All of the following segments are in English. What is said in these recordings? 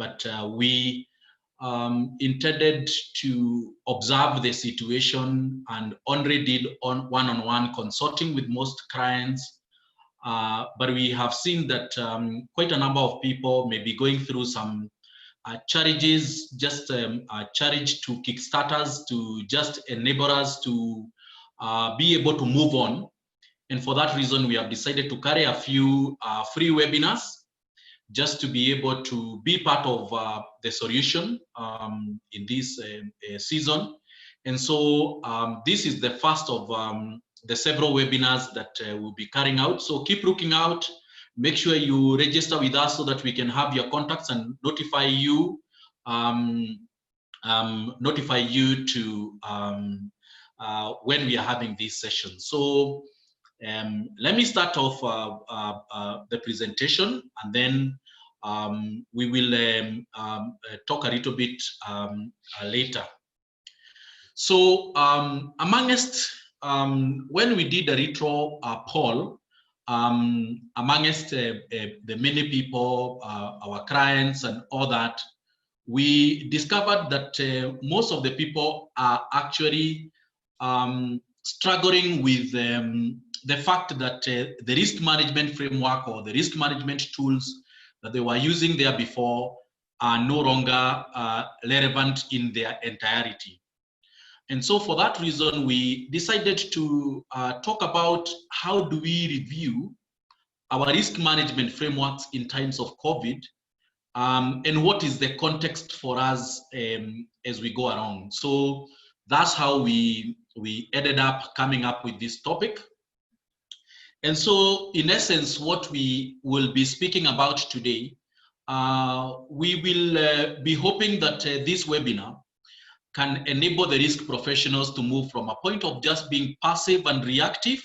but we intended to observe the situation and already did one-on-one consulting with most clients. But we have seen that quite a number of people may be going through some challenges, just challenge to Kickstarters to just enable us to be able to move on. And for that reason, we have decided to carry a few free webinars just to be able to be part of the solution in this season. And so this is the first of the several webinars that we'll be carrying out. So keep looking out. Make sure you register with us so that we can have your contacts and notify you to when we are having this session. So let me start off the presentation, and then we will talk a little bit later. So amongst, when we did a retro poll, amongst the many people, our clients and all that, we discovered that most of the people are actually struggling with the fact that the risk management framework or the risk management tools that they were using there before are no longer relevant in their entirety. And so for that reason, we decided to talk about how do we review our risk management frameworks in times of COVID, and what is the context for us as we go along. So that's how we ended up coming up with this topic. And so in essence, what we will be speaking about today, we will be hoping that this webinar can enable the risk professionals to move from a point of just being passive and reactive,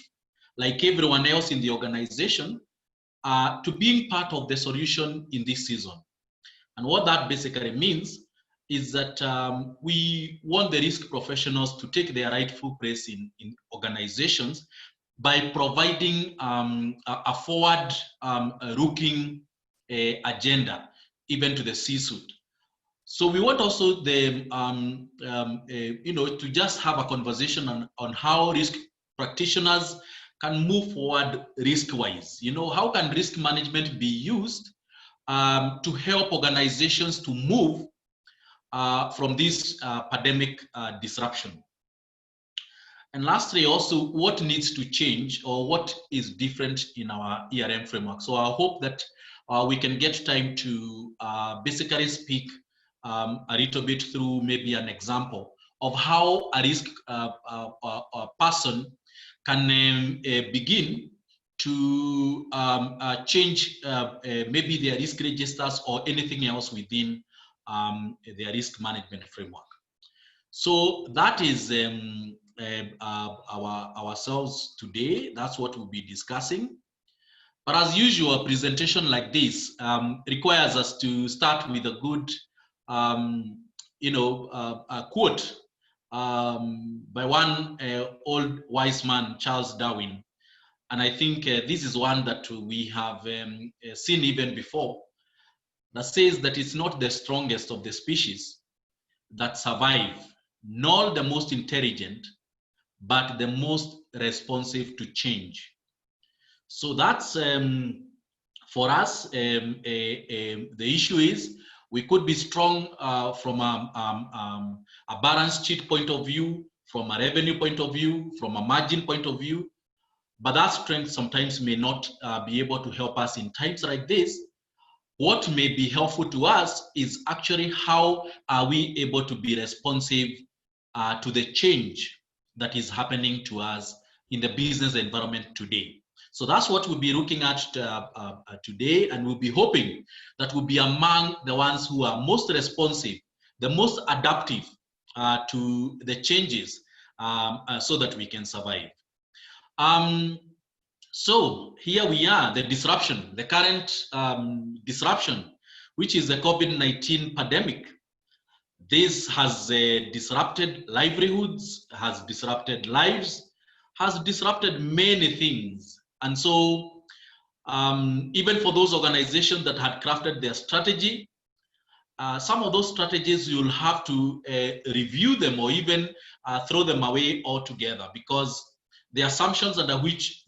like everyone else in the organization, to being part of the solution in this season. And what that basically means is that we want the risk professionals to take their rightful place in organizations by providing a forward-looking agenda, even to the C-suite. So we want also the to just have a conversation on how risk practitioners can move forward risk-wise. How can risk management be used to help organizations to move from this pandemic disruption? And lastly, also, what needs to change or what is different in our ERM framework? So I hope that we can get time to basically speak a little bit through maybe an example of how a risk person can begin to change maybe their risk registers or anything else within their risk management framework. So that is ourselves today. That's what we'll be discussing. But as usual, a presentation like this requires us to start with a good, a quote by one old wise man, Charles Darwin. And I think this is one that we have seen even before, that says that it's not the strongest of the species that survive, nor the most intelligent, but the most responsive to change. So that's for us. The issue is we could be strong from a balance sheet point of view, from a revenue point of view, from a margin point of view, but that strength sometimes may not be able to help us in times like this. What may be helpful to us is actually how are we able to be responsive to the change that is happening to us in the business environment today. So that's what we'll be looking at today, and we'll be hoping that we'll be among the ones who are most responsive, the most adaptive to the changes so that we can survive. So here we are, the disruption, the current disruption, which is the COVID-19 pandemic. This has disrupted livelihoods, has disrupted lives, has disrupted many things. And so even for those organizations that had crafted their strategy, some of those strategies you'll have to review them or even throw them away altogether, because the assumptions under which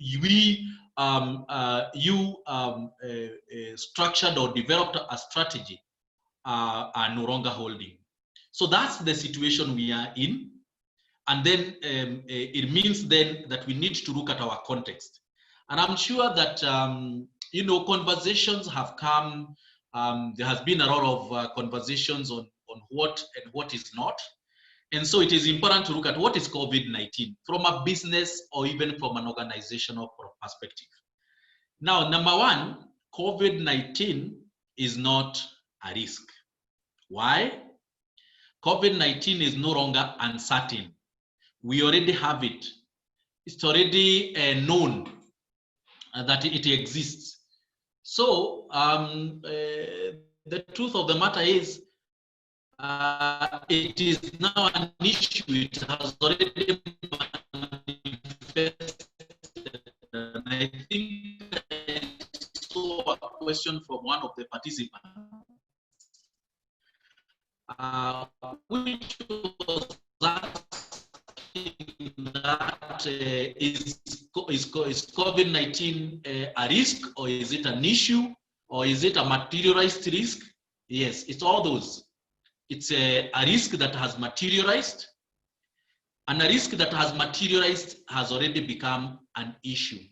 structured or developed a strategy are no longer holding. So that's the situation we are in. And then it means then that we need to look at our context. And I'm sure that, conversations have come. There has been a lot of conversations on what and what is not. And so it is important to look at what is COVID-19 from a business or even from an organizational perspective. Now, number one, COVID-19 is not a risk. Why? COVID-19 is no longer uncertain. We already have it. It's already known that it exists. So the truth of the matter is, it is now an issue. It has already manifested. And I think I saw a question from one of the participants, which was asking that is COVID-19 a risk, or is it an issue, or is it a materialized risk? Yes, it's all those. It's a risk that has materialized, and a risk that has materialized has already become an issue.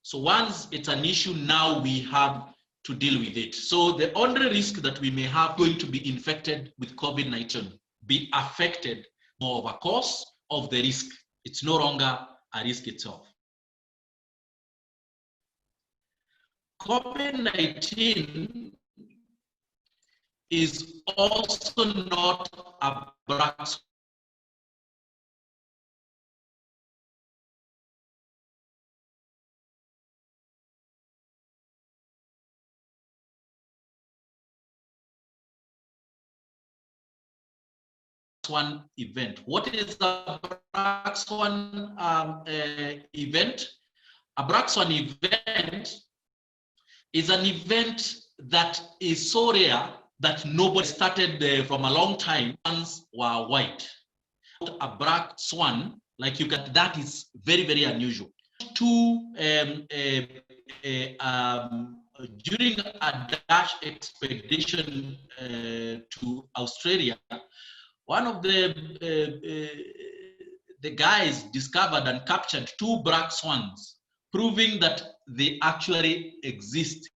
So once it's an issue, now we have to deal with it. So the only risk that we may have going to be infected with COVID-19, be affected more of a cause of the risk. It's no longer a risk itself. COVID-19 is also not a black swan event. What is a black swan event? A black swan event is an event that is so rare that nobody started from a long time. Swans were white. A black swan, like you can, that is very, very unusual. During a Dutch expedition to Australia, one of the guys discovered and captured 2 black swans, proving that they actually exist.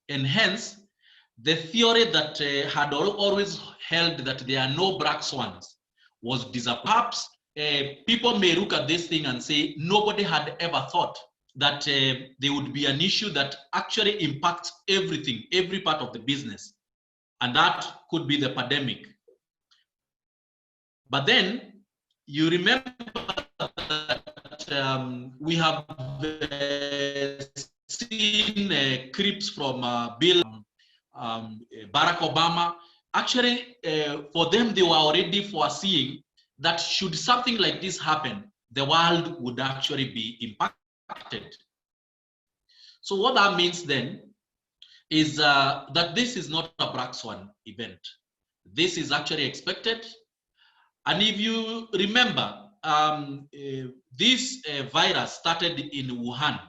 And hence, the theory that had always held that there are no black swans was disappeared. Perhaps people may look at this thing and say nobody had ever thought that there would be an issue that actually impacts everything, every part of the business, and that could be the pandemic. But then you remember that we have seen clips from Barack Obama. Actually, for them, they were already foreseeing that should something like this happen, the world would actually be impacted. So what that means then is that this is not a black swan event. This is actually expected. And if you remember, this virus started in Wuhan.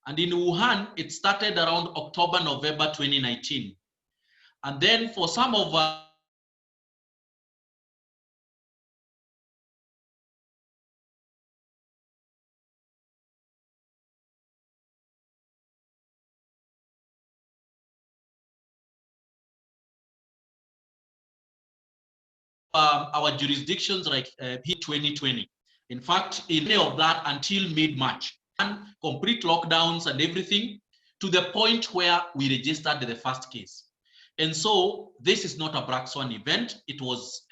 And in Wuhan, it started around October, November 2019. And then for some of our jurisdictions, like here 2020. In fact, in May of that until mid-March, and complete lockdowns and everything, to the point where we registered the first case. And so this is not a black swan event. It was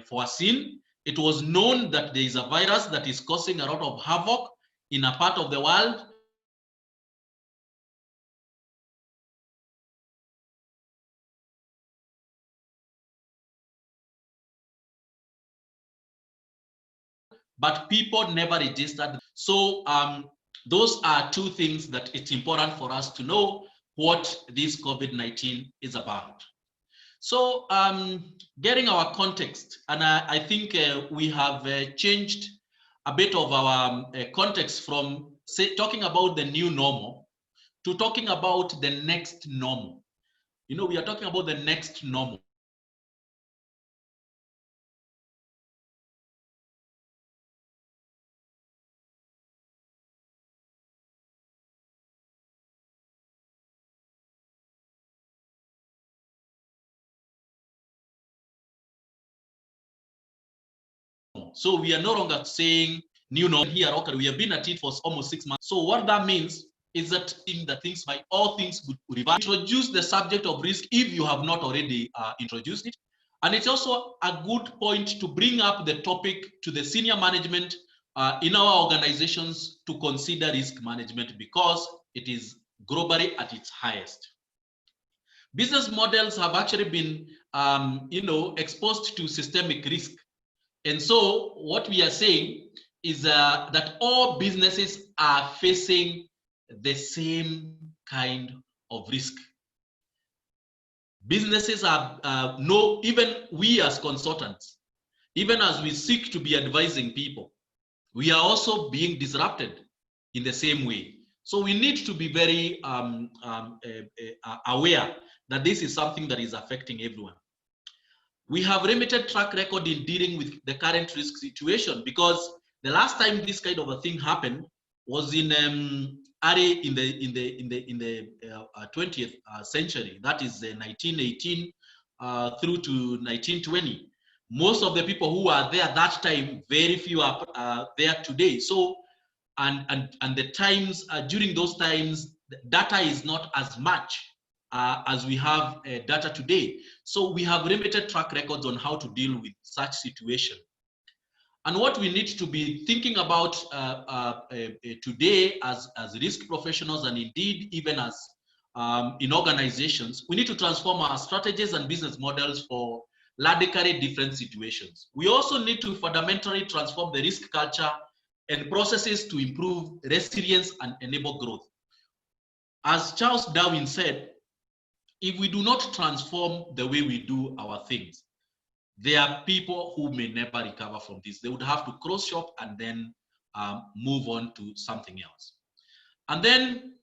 foreseen. It was known that there is a virus that is causing a lot of havoc in a part of the world. But people never registered. So those are 2 things that it's important for us to know what this COVID-19 is about. So getting our context, and I think we have changed a bit of our context from talking about the new normal to talking about the next normal. You know, we are talking about the next normal. So we are no longer saying new normal here. Okay, we have been at it for almost 6 months. So what that means is that in the things by all things would revive. Introduce the subject of risk if you have not already introduced it. And it's also a good point to bring up the topic to the senior management in our organizations to consider risk management because it is globally at its highest. Business models have actually been, exposed to systemic risk. And so what we are saying is that all businesses are facing the same kind of risk. Businesses are even we as consultants, even as we seek to be advising people, we are also being disrupted in the same way. So we need to be very aware that this is something that is affecting everyone. We have limited track record in dealing with the current risk situation because the last time this kind of a thing happened was in the 20th century. That is 1918 through to 1920. Most of the people who are there that time, very few are there today. So, and the times during those times, data is not as much as we have data today. So we have limited track records on how to deal with such situation. And what we need to be thinking about today as risk professionals, and indeed even as in organizations, we need to transform our strategies and business models for radically different situations. We also need to fundamentally transform the risk culture and processes to improve resilience and enable growth. As Charles Darwin said, if we do not transform the way we do our things, there are people who may never recover from this. They would have to close shop and then move on to something else. And then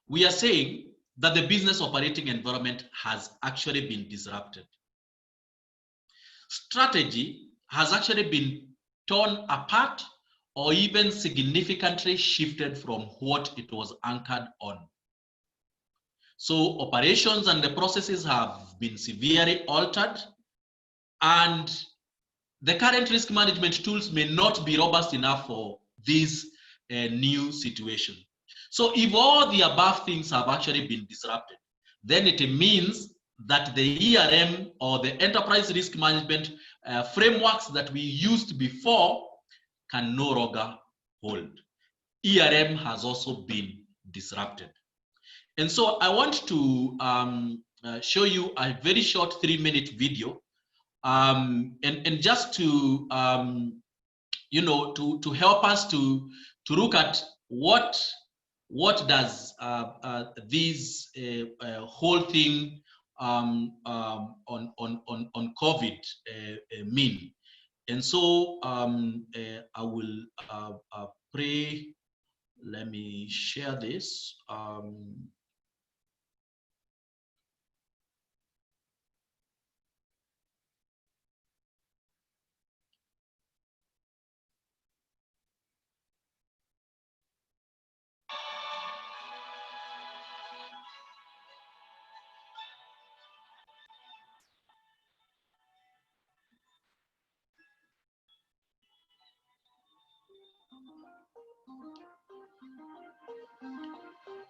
we are saying that the business operating environment has actually been disrupted. Strategy has actually been torn apart or even significantly shifted from what it was anchored on. So operations and the processes have been severely altered, and the current risk management tools may not be robust enough for this new situation. So if all the above things have actually been disrupted, then it means that the ERM or the enterprise risk management frameworks that we used before can no longer hold. ERM has also been disrupted. And so I want to show you a very short 3-minute video and just to to help us to look at what does this whole thing on COVID mean. And so I will pray. Let me share this.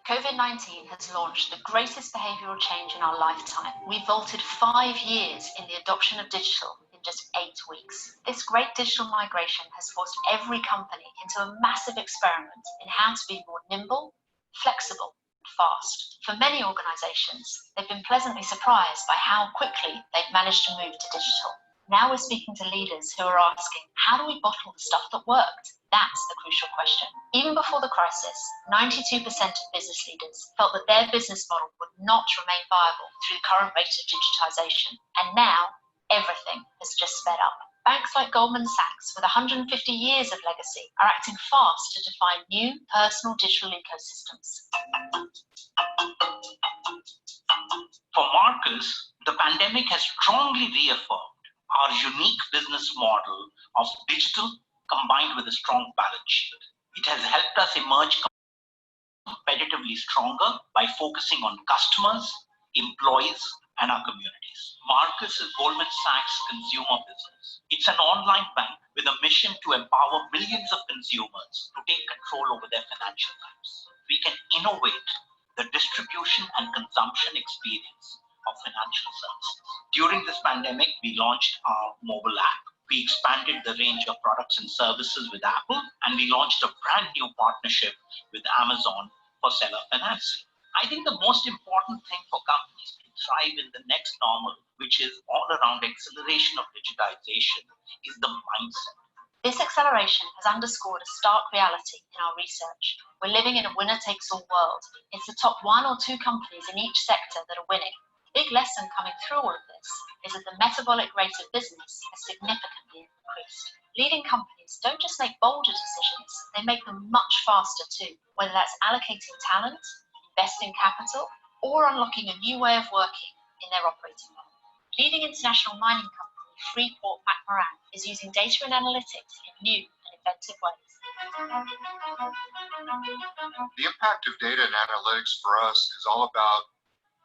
Covid-19 has launched the greatest behavioural change in our lifetime. We vaulted 5 years in the adoption of digital in just 8 weeks. This great digital migration has forced every company into a massive experiment in how to be more nimble, flexible, and fast. For many organisations, they've been pleasantly surprised by how quickly they've managed to move to digital. Now we're speaking to leaders who are asking, how do we bottle the stuff that worked? That's the crucial question. Even before the crisis, 92% of business leaders felt that their business model would not remain viable through the current rate of digitization. And now, everything has just sped up. Banks like Goldman Sachs, with 150 years of legacy, are acting fast to define new personal digital ecosystems. For Marcus, the pandemic has strongly reaffirmed our unique business model of digital combined with a strong balance sheet. It has helped us emerge competitively stronger by focusing on customers, employees, and our communities. Marcus is Goldman Sachs' consumer business. It's an online bank with a mission to empower millions of consumers to take control over their financial lives. We can innovate the distribution and consumption experience of financial services. During this pandemic, we launched our mobile app. We expanded the range of products and services with Apple, and we launched a brand new partnership with Amazon for seller financing. I think the most important thing for companies to thrive in the next normal, which is all around acceleration of digitization, is the mindset. This acceleration has underscored a stark reality in our research. We're living in a winner-takes-all world. It's the top 1 or 2 companies in each sector that are winning. The big lesson coming through all of this is that the metabolic rate of business has significantly increased. Leading companies don't just make bolder decisions, they make them much faster too, whether that's allocating talent, investing capital, or unlocking a new way of working in their operating model. Leading international mining company Freeport-McMoRan is using data and analytics in new and inventive ways. The impact of data and analytics for us is all about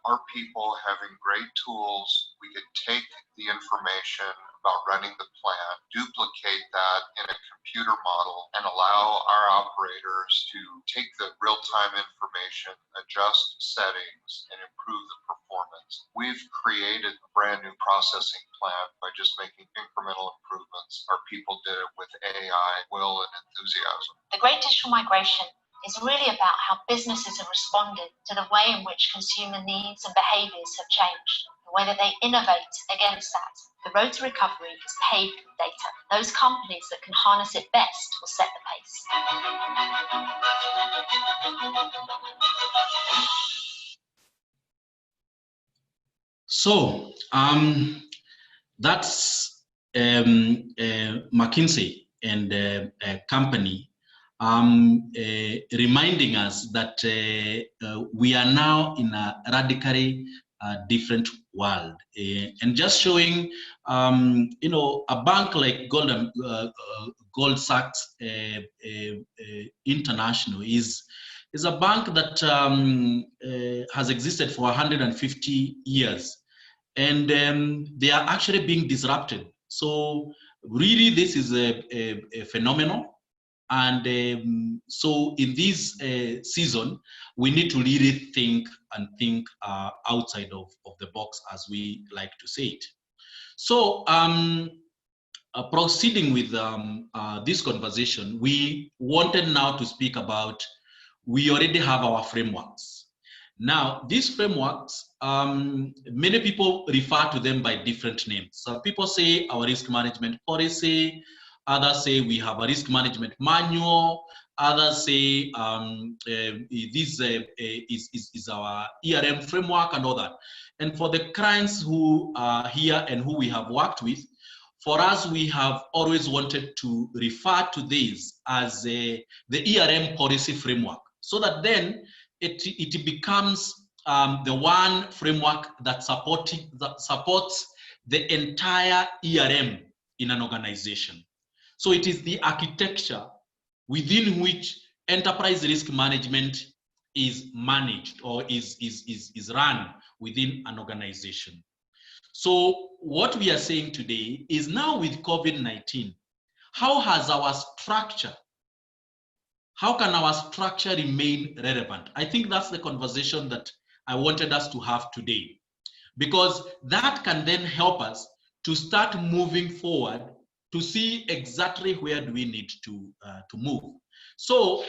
our people having great tools. We could take the information about running the plant, duplicate that in a computer model, and allow our operators to take the real-time information, adjust settings, and improve the performance. We've created a brand new processing plant by just making incremental improvements. Our people did it with AI, will, and enthusiasm. The Great Digital Migration is really about how businesses have responded to the way in which consumer needs and behaviours have changed, the way that they innovate against that. The road to recovery is paved with data. Those companies that can harness it best will set the pace. So that's McKinsey and company reminding us that we are now in a radically different world, and just showing, you know, a bank like Gold Sachs International is a bank that has existed for 150 years, and they are actually being disrupted. So really, this is a phenomenon. And so in this season, we need to really think outside of the box, as we like to say it. So proceeding with this conversation, we wanted now to speak about, we already have our frameworks. Now, these frameworks, many people refer to them by different names. Some people say our risk management policy, others say we have a risk management manual, others say this is our ERM framework and all that. And for the clients who are here and who we have worked with, for us, we have always wanted to refer to this as the ERM policy framework, so that then it becomes the one framework that supports the entire ERM in an organization. So it is the architecture within which enterprise risk management is managed or is run within an organization. So what we are saying today is, now with COVID-19, how can our structure remain relevant? I think that's the conversation that I wanted us to have today, because that can then help us to start moving forward to see exactly where do we need to move. So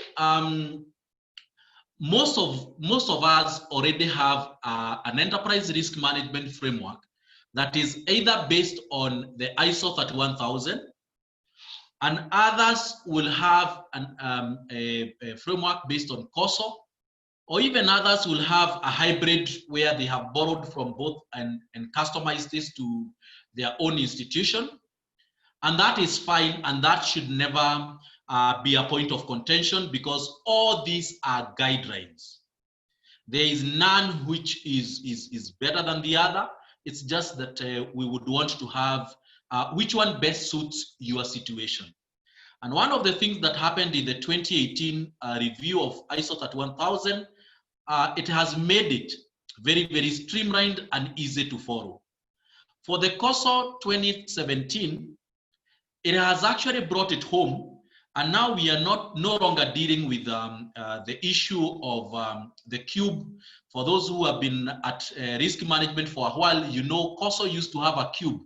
most of us already have an enterprise risk management framework that is either based on the ISO 31000, and others will have a framework based on COSO, or even others will have a hybrid where they have borrowed from both and customized this to their own institution. And that is fine, and that should never be a point of contention, because all these are guidelines. There is none which is better than the other. It's just that we would want to have which one best suits your situation. And one of the things that happened in the 2018 review of ISO 31000, it has made it very, very streamlined and easy to follow. For the COSO 2017, it has actually brought it home, and now we are no longer dealing with the issue of the cube. For those who have been at risk management for a while, you know, COSO used to have a cube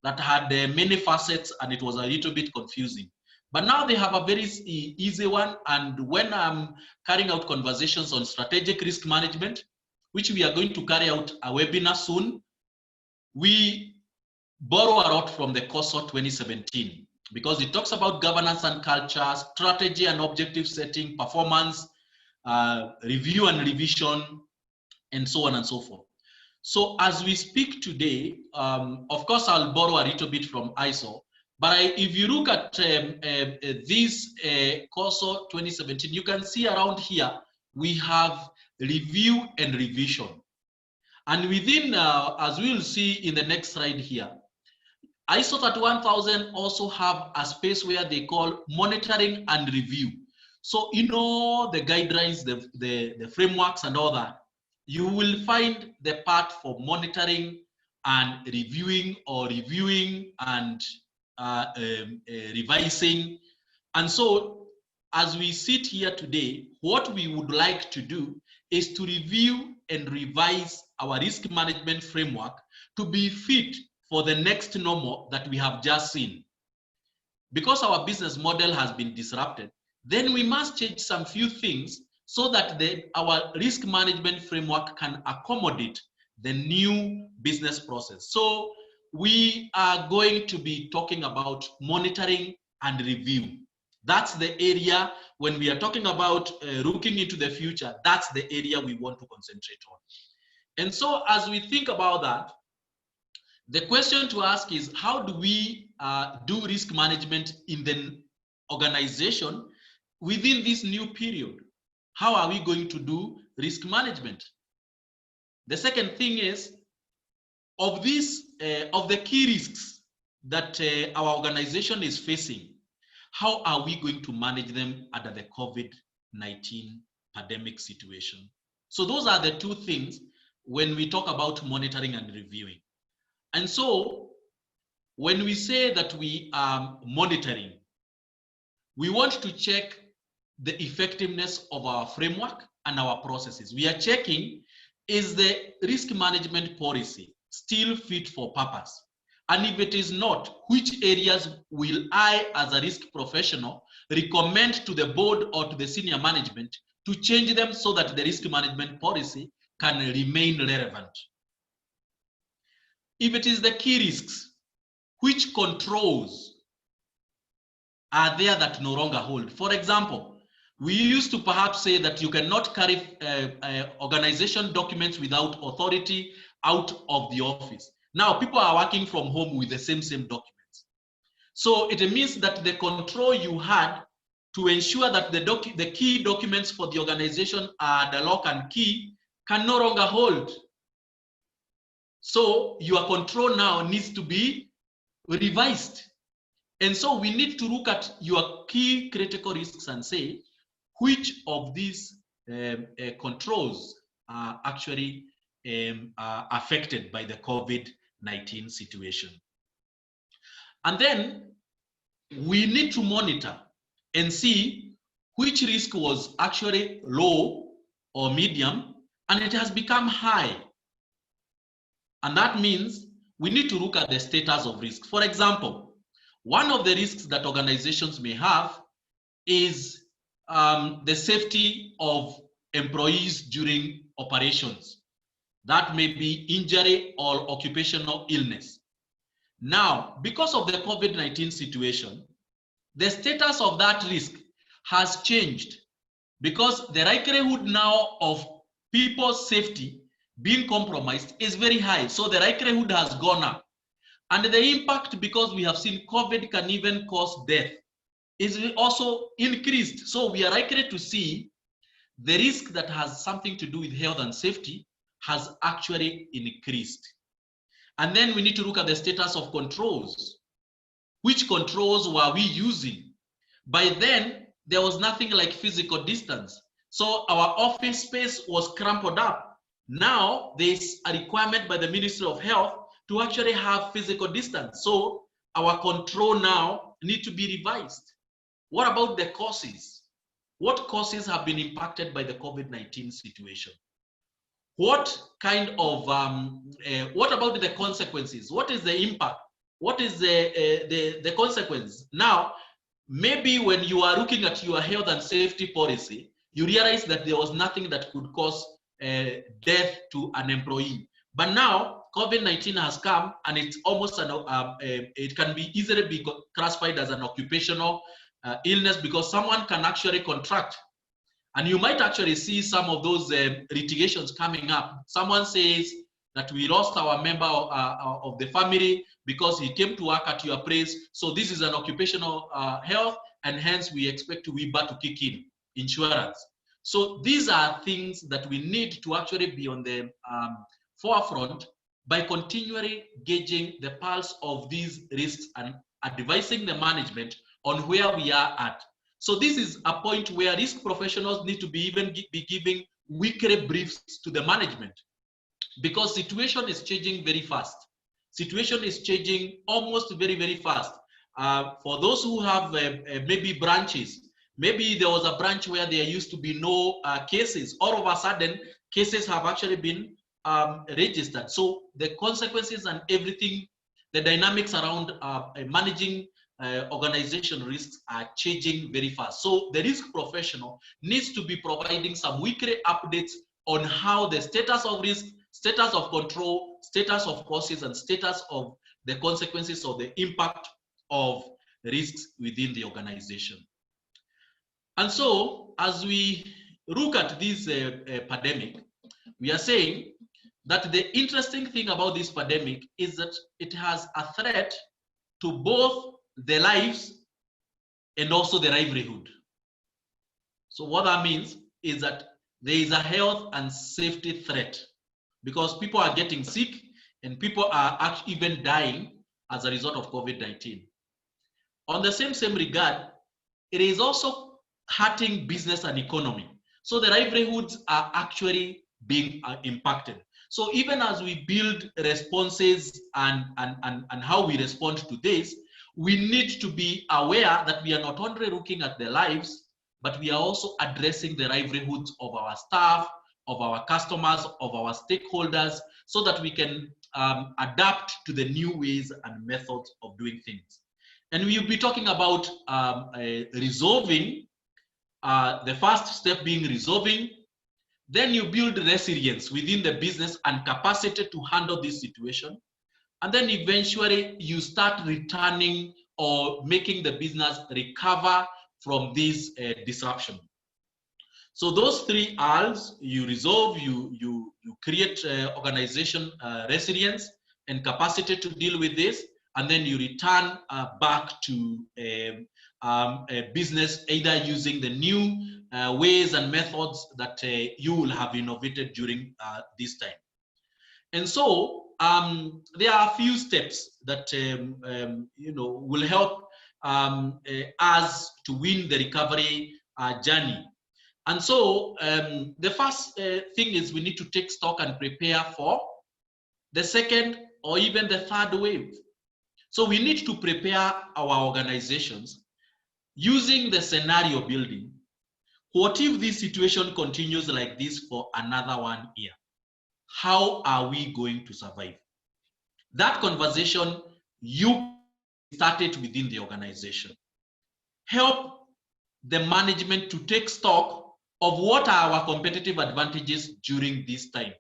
that had many facets, and it was a little bit confusing. But now they have a very easy one, and when I'm carrying out conversations on strategic risk management, which we are going to carry out a webinar soon, we borrow a lot from the COSO 2017, because it talks about governance and culture, strategy and objective setting, performance, review and revision, and so on and so forth. So as we speak today, of course, I'll borrow a little bit from ISO, but if you look at this COSO 2017, you can see around here, we have review and revision. And within, as we will see in the next slide here, ISO 31000 also have a space where they call monitoring and review. So in all the guidelines, the frameworks and all that, you will find the part for monitoring and reviewing, or reviewing and revising. And so as we sit here today, what we would like to do is to review and revise our risk management framework to be fit for the next normal that we have just seen. Because our business model has been disrupted, then we must change some few things so that our risk management framework can accommodate the new business process. So we are going to be talking about monitoring and review. That's the area, when we are talking about looking into the future, that's the area we want to concentrate on. And so as we think about that, the question to ask is, how do we do risk management in the organization within this new period? How are we going to do risk management? The second thing is, of the key risks that our organization is facing, how are we going to manage them under the COVID-19 pandemic situation? So those are the two things when we talk about monitoring and reviewing. And so when we say that we are monitoring, we want to check the effectiveness of our framework and our processes. We are checking, is the risk management policy still fit for purpose? And if it is not, which areas will I, as a risk professional, recommend to the board or to the senior management to change them so that the risk management policy can remain relevant? If it is the key risks, which controls are there that no longer hold? For example, we used to perhaps say that you cannot carry organization documents without authority out of the office. Now people are working from home with the same documents. So it means that the control you had to ensure that the key documents for the organization are the lock and key can no longer hold. So your control now needs to be revised. And so we need to look at your key critical risks and say, which of these controls are actually affected by the COVID-19 situation. And then we need to monitor and see which risk was actually low or medium, and it has become high. And that means we need to look at the status of risk. For example, one of the risks that organizations may have is the safety of employees during operations. That may be injury or occupational illness. Now, because of the COVID-19 situation, the status of that risk has changed, because the likelihood now of people's safety being compromised is very high. So the likelihood has gone up. And the impact, because we have seen COVID can even cause death, is also increased. So we are likely to see the risk that has something to do with health and safety has actually increased. And then we need to look at the status of controls. Which controls were we using? By then, there was nothing like physical distance. So our office space was crumpled up. Now, there's a requirement by the Ministry of Health to actually have physical distance. So our control now need to be revised. What about the causes? What causes have been impacted by the COVID-19 situation? What kind of, what about the consequences? What is the impact? What is the consequence? Now, maybe when you are looking at your health and safety policy, you realize that there was nothing that could cause death to an employee. But now COVID-19 has come, and it's almost it can be easily be classified as an occupational illness, because someone can actually contract. And you might actually see some of those litigations coming up. Someone says that we lost our member of the family because he came to work at your place. So this is an occupational health, and hence we expect WIBA to kick in, insurance. So these are things that we need to actually be on the forefront by continually gauging the pulse of these risks and advising the management on where we are at. So this is a point where risk professionals need to be giving weekly briefs to the management, because situation is changing very fast. Situation is changing almost very, very fast. For those who have maybe branches, maybe there was a branch where there used to be no cases. All of a sudden, cases have actually been registered. So the consequences and everything, the dynamics around managing organization risks are changing very fast. So the risk professional needs to be providing some weekly updates on how the status of risk, status of control, status of causes, and status of the consequences of the impact of risks within the organization. And so as we look at this pandemic, we are saying that the interesting thing about this pandemic is that it has a threat to both the lives and also the livelihood. So what that means is that there is a health and safety threat, because people are getting sick and people are actually even dying as a result of COVID-19. On the same regard, it is also hurting business and economy. So the livelihoods are actually being impacted. So even as we build responses and how we respond to this, we need to be aware that we are not only looking at the lives, but we are also addressing the livelihoods of our staff, of our customers, of our stakeholders, so that we can adapt to the new ways and methods of doing things. And we'll be talking about resolving, the first step being resolving. Then you build resilience within the business and capacity to handle this situation. And then eventually you start returning or making the business recover from this disruption. So those three R's: you resolve, you create organization resilience and capacity to deal with this, and then you return back to a business, either using the new ways and methods that you will have innovated during this time. And so there are a few steps that will help us to win the recovery journey. And so the first thing is we need to take stock and prepare for the second or even the third wave. So we need to prepare our organizations using the scenario building. What if this situation continues like this for another 1 year? How are we going to survive? That conversation you started within the organization. Help the management to take stock of what are our competitive advantages during this time.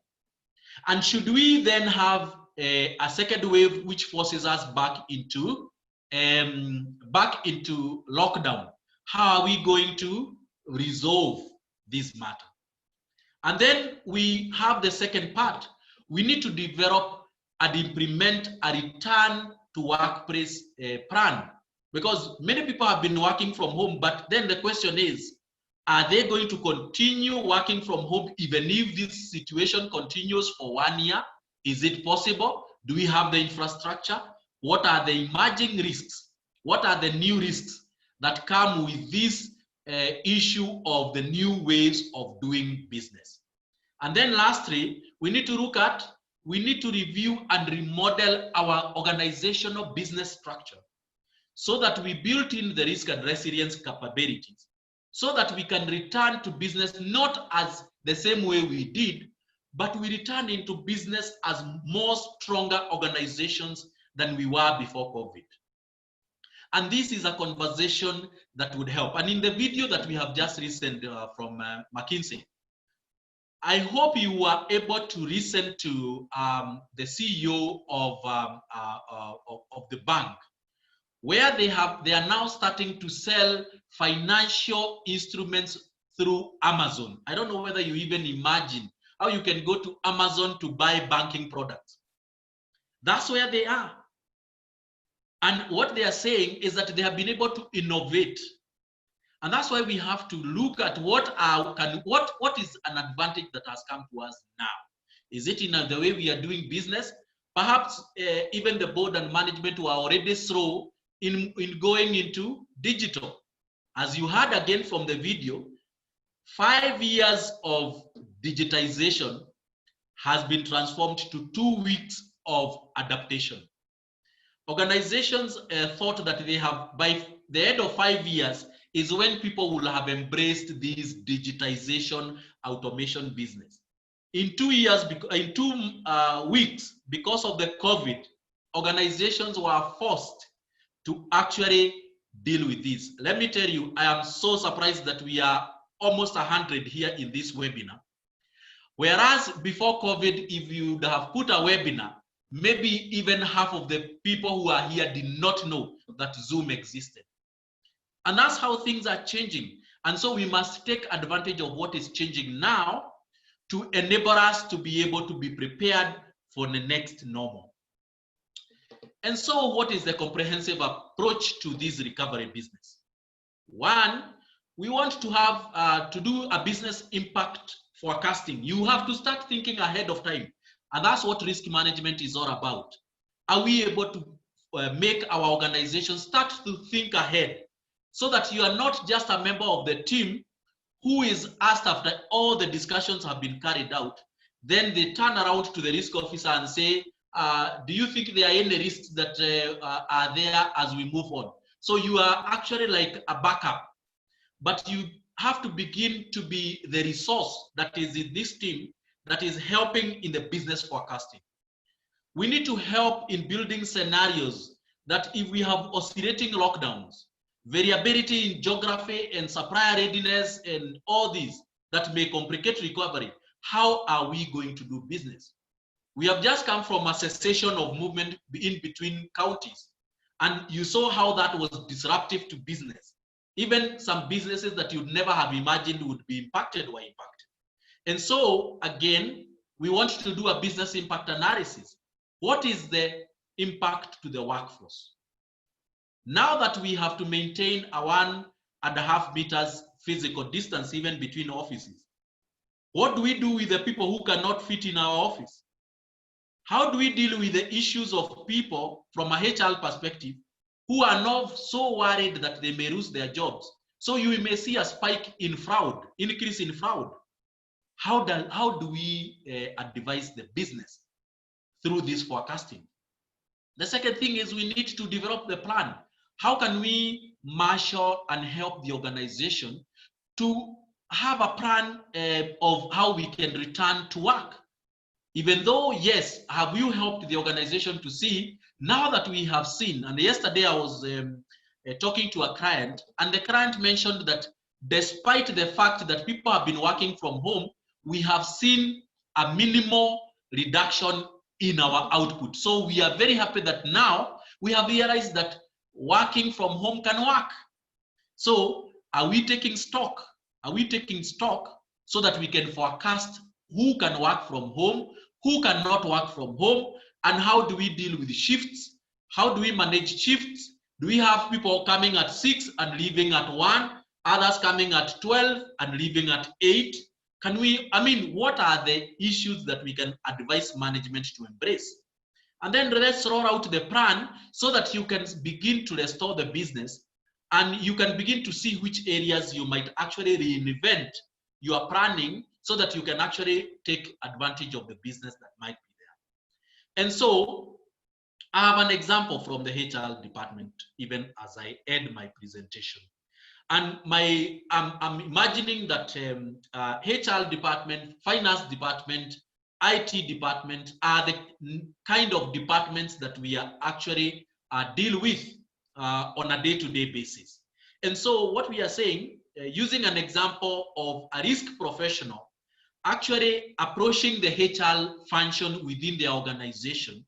And should we then have a second wave which forces us back into back into lockdown, how are we going to resolve this matter? And then we have the second part. We need to develop and implement a return to workplace plan, because many people have been working from home, but then the question is, are they going to continue working from home even if this situation continues for 1 year? Is it possible? Do we have the infrastructure? What are the emerging risks? What are the new risks that come with this issue of the new ways of doing business? And then lastly, we need to review and remodel our organizational business structure so that we build in the risk and resilience capabilities, so that we can return to business not as the same way we did, but we return into business as more stronger organizations than we were before COVID. And this is a conversation that would help. And in the video that we have just listened from McKinsey, I hope you were able to listen to the CEO of the bank, where they are now starting to sell financial instruments through Amazon. I don't know whether you even imagine how you can go to Amazon to buy banking products. That's where they are. And what they are saying is that they have been able to innovate. And that's why we have to look at what is an advantage that has come to us now. Is it in the way we are doing business? Perhaps even the board and management were already slow in going into digital. As you heard again from the video, 5 years of digitization has been transformed to 2 weeks of adaptation. Organizations thought that they have, by the end of 5 years, is when people will have embraced this digitization automation business. In 2 years, in 2 weeks, because of the COVID, organizations were forced to actually deal with this. Let me tell you, I am so surprised that we are almost 100 here in this webinar. Whereas before COVID, if you would have put a webinar, maybe even half of the people who are here did not know that Zoom existed. And that's how things are changing. And so we must take advantage of what is changing now to enable us to be able to be prepared for the next normal. And so what is the comprehensive approach to this recovery business? One, we want to have to do a business impact forecasting. You have to start thinking ahead of time. And that's what risk management is all about. Are we able to make our organization start to think ahead so that you are not just a member of the team who is asked after all the discussions have been carried out, then they turn around to the risk officer and say, do you think there are any risks that are there as we move on? So you are actually like a backup, but you have to begin to be the resource that is in this team that is helping in the business forecasting. We need to help in building scenarios that if we have oscillating lockdowns, variability in geography and supply readiness and all these that may complicate recovery, how are we going to do business? We have just come from a cessation of movement in between counties, and you saw how that was disruptive to business. Even some businesses that you'd never have imagined would be impacted were impacted. And so again, we want to do a business impact analysis. What is the impact to the workforce? Now that we have to maintain a 1.5 meters physical distance even between offices, what do we do with the people who cannot fit in our office? How do we deal with the issues of people from a HR perspective who are not so worried that they may lose their jobs? So you may see a spike in fraud, increase in fraud. How do we advise the business through this forecasting? The second thing is we need to develop the plan. How can we marshal and help the organization to have a plan of how we can return to work? Even though, yes, have you helped the organization to see, now that we have seen, and yesterday I was talking to a client, and the client mentioned that despite the fact that people have been working from home, we have seen a minimal reduction in our output. So we are very happy that now we have realized that working from home can work. So are we taking stock? Are we taking stock so that we can forecast who can work from home, who cannot work from home, and how do we deal with shifts? How do we manage shifts? Do we have people coming at 6 and leaving at 1, others coming at 12 and leaving at 8? Can we, what are the issues that we can advise management to embrace? And then let's roll out the plan so that you can begin to restore the business and you can begin to see which areas you might actually reinvent your planning so that you can actually take advantage of the business that might be there. And so I have an example from the HR department, even as I end my presentation. And I'm imagining that HR department, finance department, IT department are the kind of departments that we are actually deal with on a day-to-day basis. And so what we are saying, using an example of a risk professional actually approaching the HR function within the organization.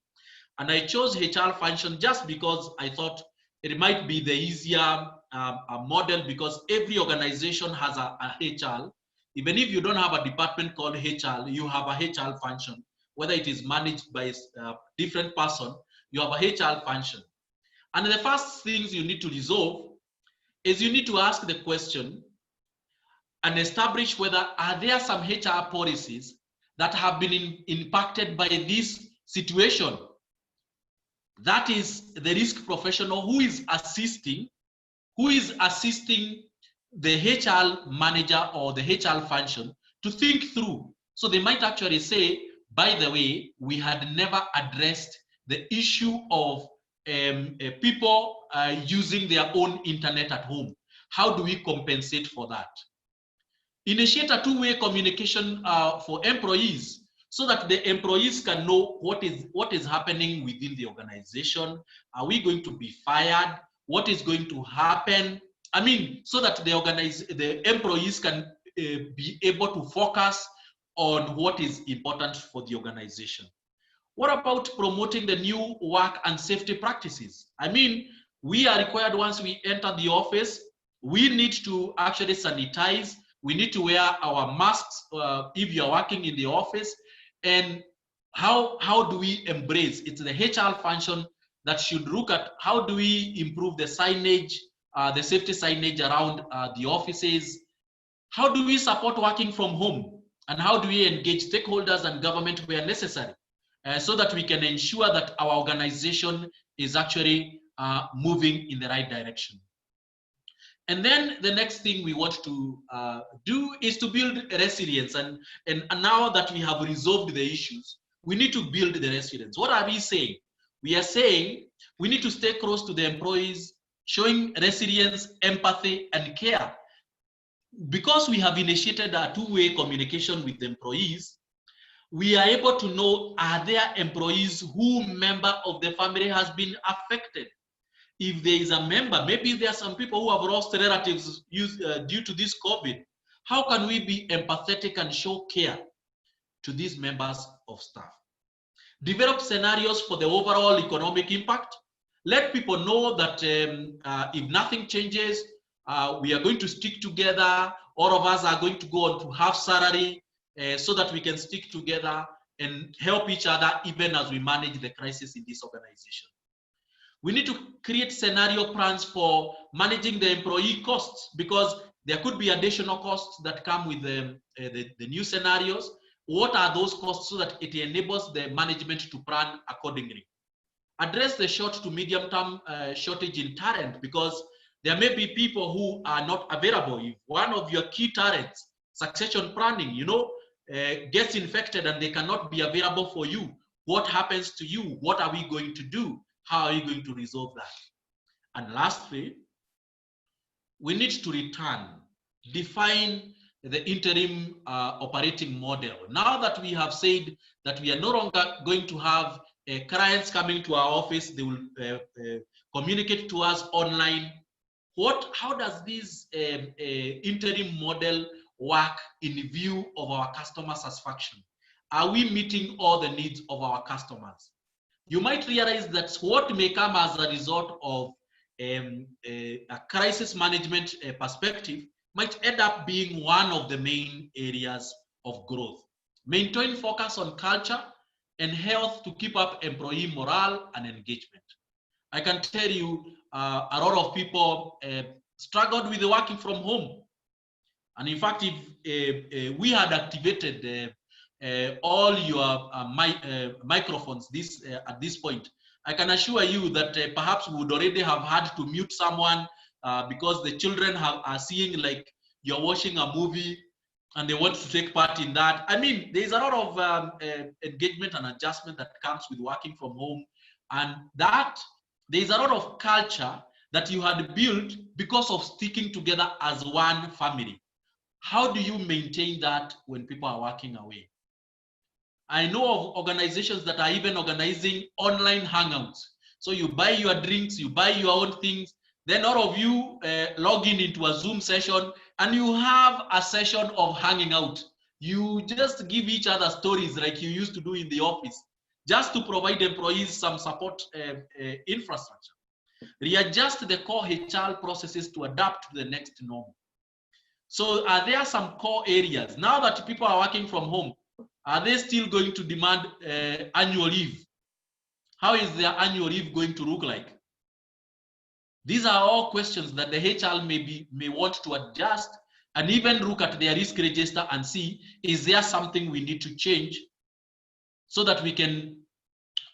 And I chose HR function just because I thought it might be the easier model, because every organization has a HR. Even if you don't have a department called HR, you have a HR function. Whether it is managed by a different person, you have a HR function. And the first things you need to resolve is you need to ask the question and establish whether are there some HR policies that have been impacted by this situation. That is the risk professional who is assisting the HR manager or the HR function to think through. So they might actually say, by the way, we had never addressed the issue of people using their own internet at home. How do we compensate for that? Initiate a two-way communication for employees so that the employees can know what is happening within the organization. Are we going to be fired? What is going to happen? So that the employees can be able to focus on what is important for the organization. What about promoting the new work and safety practices? We are required once we enter the office, we need to actually sanitize. We need to wear our masks if you're working in the office. And how do we embrace? It's the HR function that should look at how do we improve the signage, the safety signage around the offices. How do we support working from home? And how do we engage stakeholders and government where necessary so that we can ensure that our organization is actually moving in the right direction? And then the next thing we want to do is to build resilience. And now that we have resolved the issues, we need to build the resilience. What are we saying? We are saying we need to stay close to the employees, showing resilience, empathy, and care. Because we have initiated a two-way communication with the employees, we are able to know, are there employees who member of the family has been affected? If there is a member, maybe there are some people who have lost relatives due to this COVID. How can we be empathetic and show care to these members of staff? Develop scenarios for the overall economic impact. Let people know that if nothing changes, we are going to stick together. All of us are going to go on to half salary so that we can stick together and help each other even as we manage the crisis in this organization. We need to create scenario plans for managing the employee costs, because there could be additional costs that come with the new scenarios. What are those costs so that it enables the management to plan accordingly? Address the short to medium term shortage in talent, because there may be people who are not available. If one of your key talents, succession planning, gets infected and they cannot be available for you, what happens to you? What are we going to do? How are you going to resolve that? And lastly, we need to define the interim operating model. Now that we have said that we are no longer going to have clients coming to our office, they will communicate to us online. How does this interim model work in view of our customer satisfaction? Are we meeting all the needs of our customers? You might realize that what may come as a result of a crisis management perspective might end up being one of the main areas of growth. Maintain focus on culture and health to keep up employee morale and engagement. I can tell you a lot of people struggled with working from home. And in fact, if we had activated all your microphones at this point, I can assure you that perhaps we would already have had to mute someone because the children are seeing like you're watching a movie and they want to take part in that. I mean, there's a lot of engagement and adjustment that comes with working from home, and that there's a lot of culture that you had built because of sticking together as one family. How do you maintain that when people are working away? I know of organizations that are even organizing online hangouts. So you buy your drinks, you buy your own things, then all of you log in into a Zoom session and you have a session of hanging out. You just give each other stories like you used to do in the office, just to provide employees some support infrastructure. Readjust the core HR processes to adapt to the next norm. So are there some core areas? Now that people are working from home, are they still going to demand annual leave? How is their annual leave going to look like? These are all questions that the HR may want to adjust and even look at their risk register and see, is there something we need to change so that we can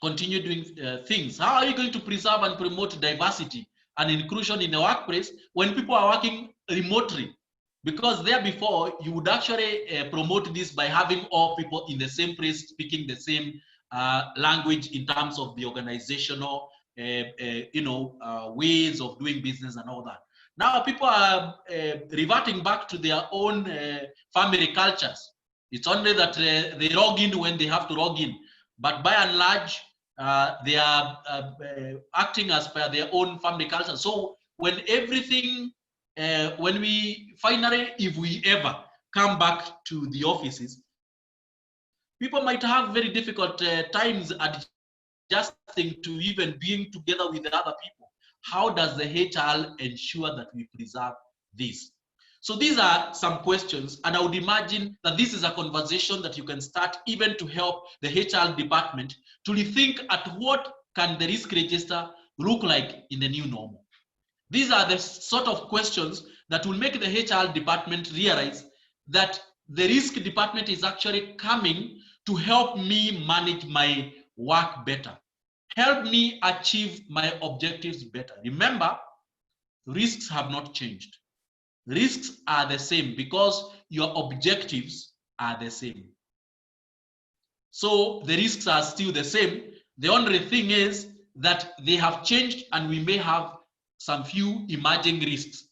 continue doing things? How are you going to preserve and promote diversity and inclusion in the workplace when people are working remotely? Because there before, you would actually promote this by having all people in the same place speaking the same language in terms of the organizational ways of doing business and all that. Now people are reverting back to their own family cultures. It's only that they log in when they have to log in. But by and large, they are acting as per their own family culture. So when everything, when we finally, if we ever come back to the offices, people might have very difficult times adjusting to even being together with the other people. How does the HR ensure that we preserve this? So these are some questions, and I would imagine that this is a conversation that you can start even to help the HR department to rethink at what can the risk register look like in the new normal. These are the sort of questions that will make the HR department realize that the risk department is actually coming to help me manage my work better, help me achieve my objectives better. Remember, risks have not changed. Risks are the same because your objectives are the same. So the risks are still the same. The only thing is that they have changed and we may have some few emerging risks.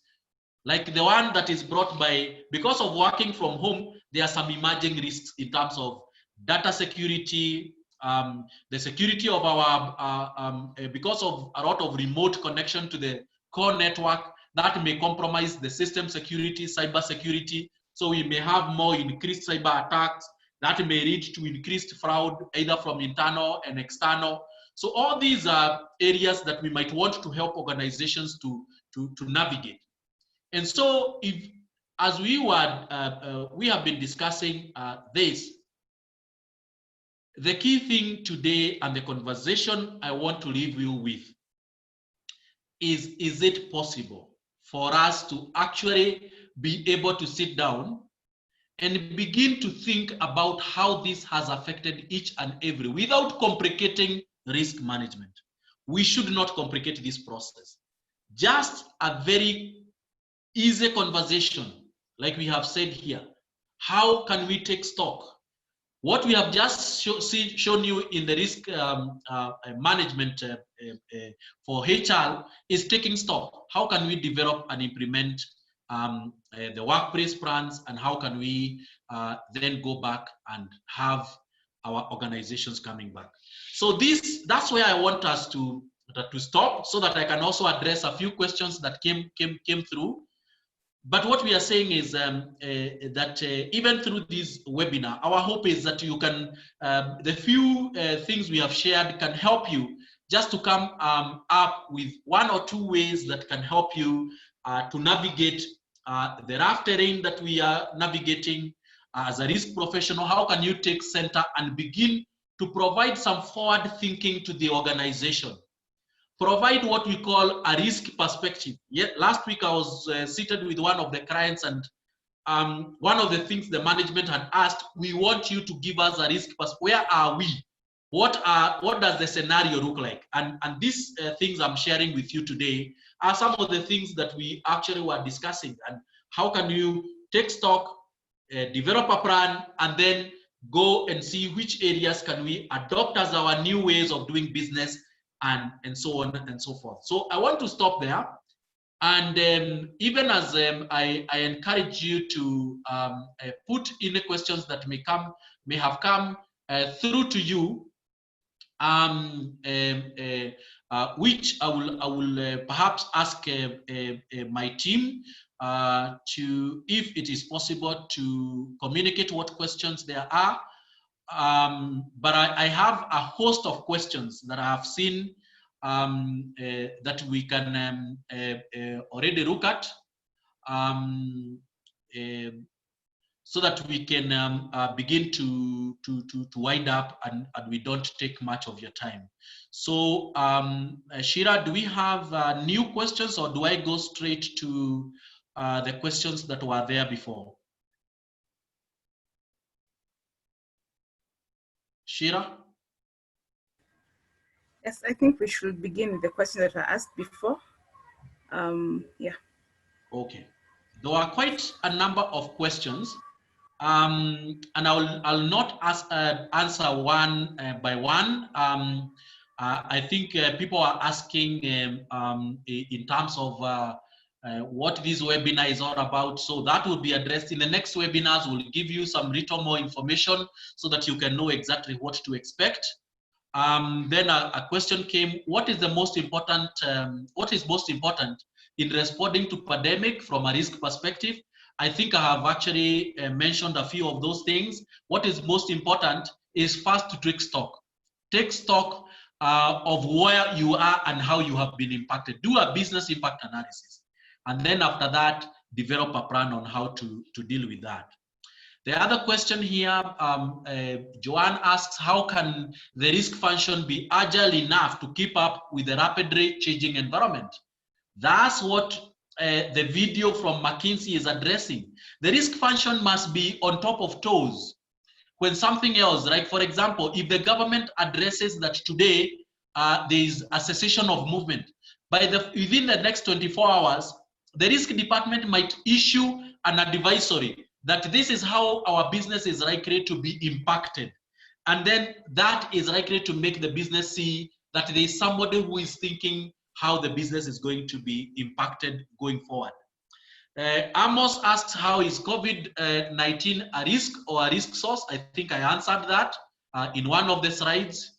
Like the one that is brought by, because of working from home, there are some emerging risks in terms of data security, the security of our, because of a lot of remote connection to the core network, that may compromise the system security, cyber security. So we may have more increased cyber attacks that may lead to increased fraud, either from internal and external. So all these are areas that we might want to help organizations to navigate. And so if, as we have been discussing this, the key thing today and the conversation I want to leave you with is it possible for us to actually be able to sit down and begin to think about how this has affected each and every, without complicating risk management. We should not complicate this process. Just a very easy conversation, like we have said here. How can we take stock? What we have just shown you in the risk management for HR is taking stock. How can we develop and implement the workplace plans, and how can we then go back and have our organizations coming back? So that's where I want us to stop, so that I can also address a few questions that came through. But what we are saying is that even through this webinar, our hope is that you can, the few things we have shared can help you just to come up with 1 or 2 ways that can help you to navigate the rough terrain that we are navigating as a risk professional. How can you take center and begin to provide some forward thinking to the organization? Provide what we call a risk perspective. Last week I was seated with one of the clients, and one of the things the management had asked, we want you to give us a risk perspective. Where are we? What does the scenario look like? And these things I'm sharing with you today are some of the things that we actually were discussing. And how can you take stock, develop a plan, and then go and see which areas can we adopt as our new ways of doing business, and so on and so forth. So I want to stop there. And even as I encourage you to put in the questions that may have come through to you, which I will perhaps ask my team to, if it is possible, to communicate what questions there are. But I have a host of questions that I have seen that we can already look at, so that we can begin to wind up and we don't take much of your time. So Shira, do we have new questions, or do I go straight to the questions that were there before? Shira? Yes, I think we should begin with the question that I asked before. Yeah. Okay. There are quite a number of questions, and I'll not answer one by one. I think people are asking in terms of what this webinar is all about. So that will be addressed in the next webinars. We'll give you some little more information so that you can know exactly what to expect. Then a question came: what is the most important? What is most important in responding to pandemic from a risk perspective? I think I have actually mentioned a few of those things. What is most important is first to take stock. Take stock of where you are and how you have been impacted. Do a business impact analysis. And then after that, develop a plan on how to deal with that. The other question here, Joanne asks, how can the risk function be agile enough to keep up with the rapidly changing environment? That's what the video from McKinsey is addressing. The risk function must be on top of toes. When something else, like for example, if the government addresses that today there is a cessation of movement, within the next 24 hours, the risk department might issue an advisory that this is how our business is likely to be impacted. And then that is likely to make the business see that there is somebody who is thinking how the business is going to be impacted going forward. Amos asks, how is COVID-19 a risk or a risk source? I think I answered that in one of the slides.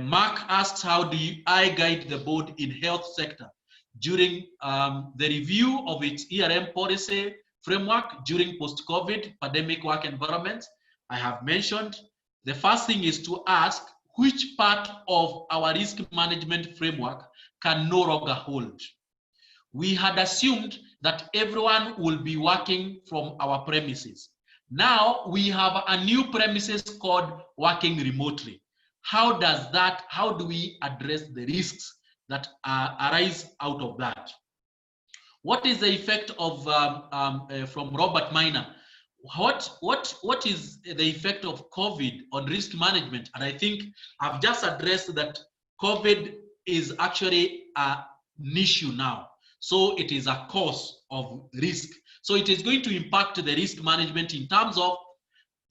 Mark asks, how do I guide the board in health sector during the review of its ERM policy framework during post-COVID pandemic work environments? I have mentioned the first thing is to ask which part of our risk management framework can no longer hold. We had assumed that everyone will be working from our premises. Now we have a new premises called working remotely. How do we address the risks that arise out of that? What is the effect of, from Robert Miner, what is the effect of COVID on risk management? And I think I've just addressed that COVID is actually an issue now. So it is a cause of risk. So it is going to impact the risk management in terms of,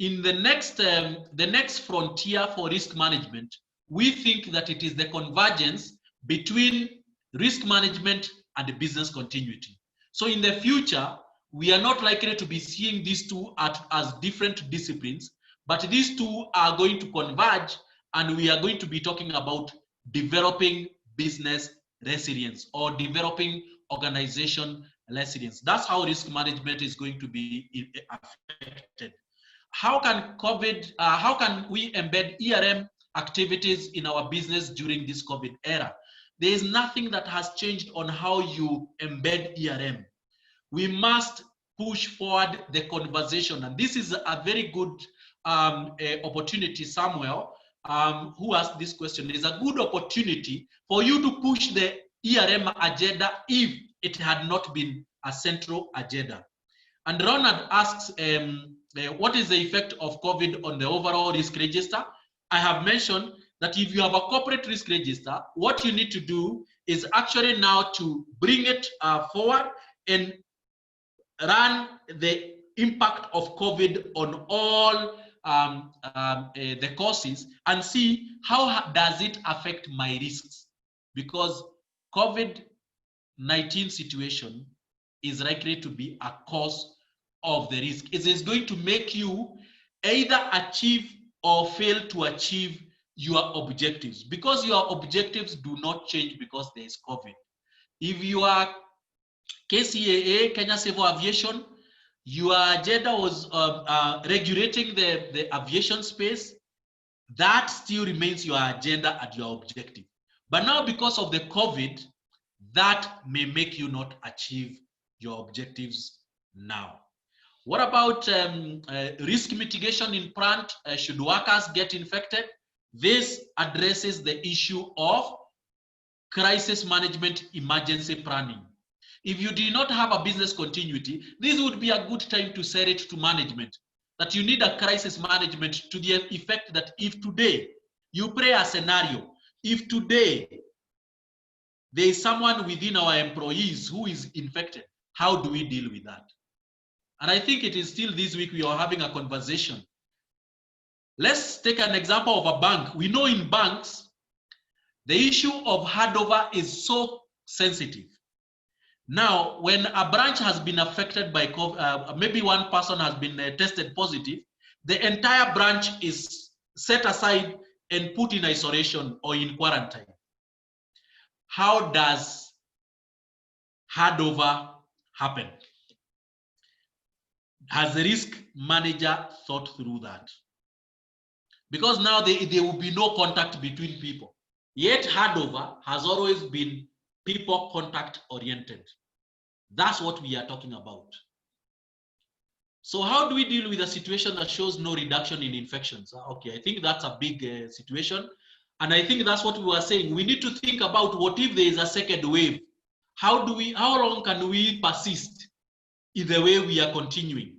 in the next frontier for risk management, we think that it is the convergence between risk management and business continuity. So in the future, we are not likely to be seeing these two as different disciplines, but these two are going to converge, and we are going to be talking about developing business resilience or developing organization resilience. That's how risk management is going to be affected. How can we embed ERM activities in our business during this COVID era. There is nothing that has changed on how you embed ERM. We must push forward the conversation, and this is a very good opportunity. Samuel, who asked this question, is a good opportunity for you to push the ERM agenda if it had not been a central agenda. And Ronald asks, what is the effect of COVID on the overall risk register? I have mentioned that if you have a corporate risk register, what you need to do is actually now to bring it forward and run the impact of COVID on all the courses and see how does it affect my risks, because COVID-19 situation is likely to be a cause of the risk. It is going to make you either achieve or fail to achieve your objectives, because your objectives do not change because there is COVID. If you are KCAA, Kenya Civil Aviation, your agenda was regulating the aviation space, that still remains your agenda and your objective. But now because of the COVID, that may make you not achieve your objectives now. What about risk mitigation in plant? Should workers get infected? This addresses the issue of crisis management emergency planning. If you do not have a business continuity, this would be a good time to say it to management that you need a crisis management to the effect that if today you play a scenario, if today there is someone within our employees who is infected, how do we deal with that? And I think it is still this week we are having a conversation. Let's take an example of a bank. We know in banks, the issue of handover is so sensitive. Now, when a branch has been affected by COVID, maybe one person has been tested positive, the entire branch is set aside and put in isolation or in quarantine. How does handover happen? Has the risk manager thought through that? Because now there will be no contact between people. Yet handover has always been people contact oriented. That's what we are talking about. So how do we deal with a situation that shows no reduction in infections? Okay, I think that's a big situation. And I think that's what we were saying. We need to think about what if there is a second wave? How long can we persist in the way we are continuing?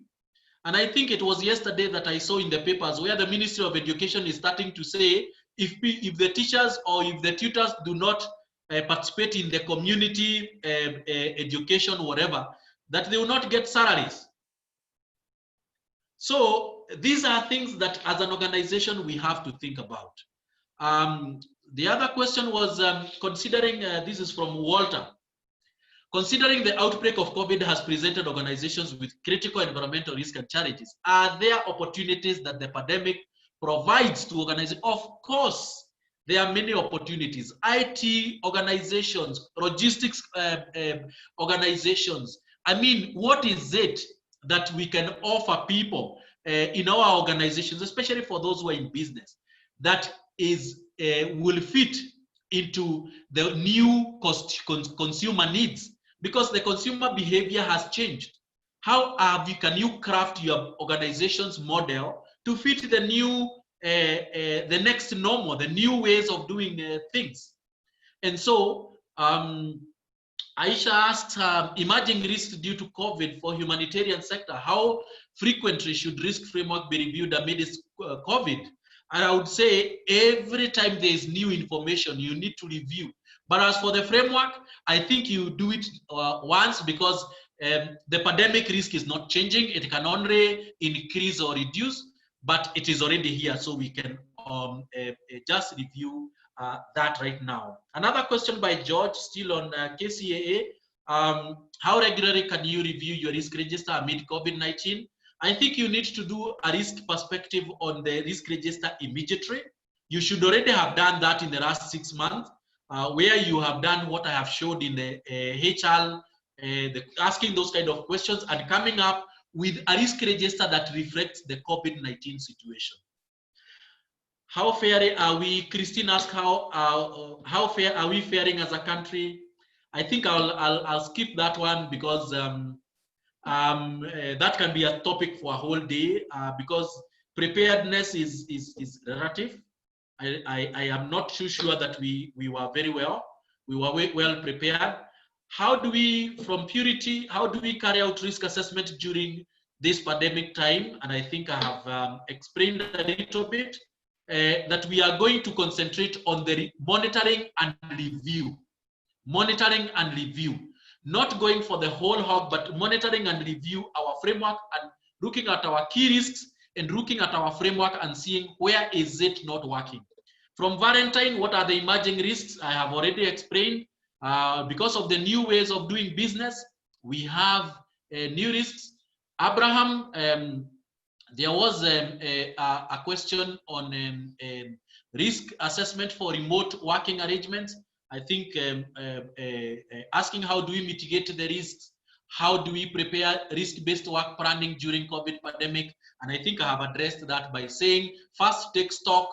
And I think it was yesterday that I saw in the papers where the Ministry of Education is starting to say, if the teachers or if the tutors do not participate in the community education, whatever, that they will not get salaries. So these are things that as an organization we have to think about. The other question was considering, this is from Walter, considering the outbreak of COVID has presented organizations with critical environmental risk and challenges, are there opportunities that the pandemic provides to organizations? Of course, there are many opportunities. IT organizations, logistics organizations. I mean, what is it that we can offer people in our organizations, especially for those who are in business, that is will fit into the new consumer needs? Because the consumer behavior has changed. How can you craft your organization's model to fit the new, the next normal, the new ways of doing things? And so Aisha asked, emerging risks due to COVID for humanitarian sector. How frequently should risk framework be reviewed amidst COVID? And I would say every time there is new information, you need to review. But as for the framework, I think you do it once, because the pandemic risk is not changing. It can only increase or reduce, but it is already here. So we can just review that right now. Another question by George, still on KCAA. How regularly can you review your risk register amid COVID-19? I think you need to do a risk perspective on the risk register immediately. You should already have done that in the last 6 months, where you have done what I have showed in the HR, asking those kind of questions and coming up with a risk register that reflects the COVID-19 situation. How fair are we? Christine asked how fair are we faring as a country? I think I'll skip that one because that can be a topic for a whole day because preparedness is relative. I am not too sure that we were very well. We were well prepared. How do we, from Purity, how do we carry out risk assessment during this pandemic time? And I think I have explained a little bit that we are going to concentrate on the monitoring and review. Monitoring and review. Not going for the whole hog, but monitoring and review our framework and looking at our key risks and looking at our framework and seeing where is it not working. From Valentine, what are the emerging risks? I have already explained. Because of the new ways of doing business, we have new risks. Abraham, there was a question on risk assessment for remote working arrangements. I think asking how do we mitigate the risks, how do we prepare risk-based work planning during COVID pandemic, and I think I have addressed that by saying first take stock,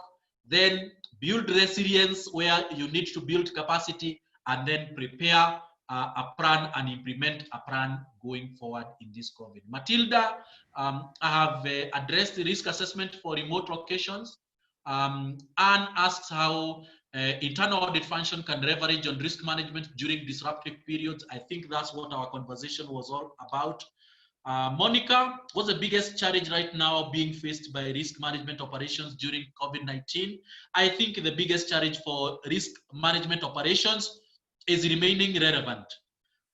then build resilience where you need to build capacity, and then prepare a plan and implement a plan going forward in this COVID. Matilda, I have addressed the risk assessment for remote locations. Anne asks how internal audit function can leverage on risk management during disruptive periods. I think that's what our conversation was all about. Monica, what's the biggest challenge right now being faced by risk management operations during COVID-19? I think the biggest challenge for risk management operations is remaining relevant.